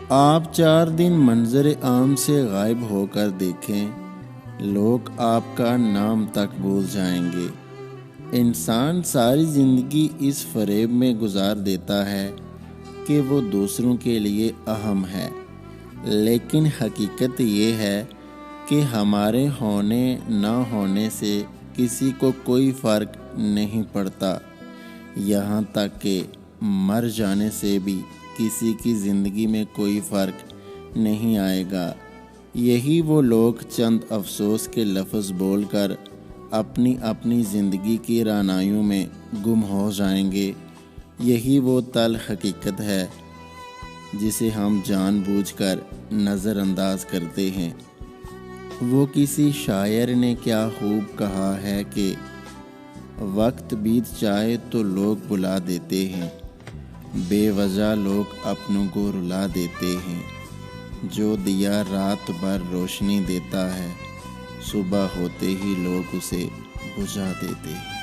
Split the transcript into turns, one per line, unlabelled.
آپ 4 دن منظر عام سے غائب ہو کر دیکھیں، لوگ آپ کا نام تک بھول جائیں گے۔ انسان ساری زندگی اس فریب میں گزار دیتا ہے کہ وہ دوسروں کے لیے اہم ہے، لیکن حقیقت یہ ہے کہ ہمارے ہونے نہ ہونے سے کسی کو کوئی فرق نہیں پڑتا، یہاں تک کہ مر جانے سے بھی کسی کی زندگی میں کوئی فرق نہیں آئے گا۔ یہی وہ لوگ چند افسوس کے لفظ بول کر اپنی اپنی زندگی کی رعنائیوں میں گم ہو جائیں گے۔ یہی وہ تلخ حقیقت ہے جسے ہم جان بوجھ کر نظر انداز کرتے ہیں۔ وہ کسی شاعر نے کیا خوب کہا ہے کہ وقت بیت جائے تو لوگ بلا دیتے ہیں، بے وجہ لوگ اپنوں کو رلا دیتے ہیں۔ جو دیا رات بھر روشنی دیتا ہے، صبح ہوتے ہی لوگ اسے بجھا دیتے ہیں۔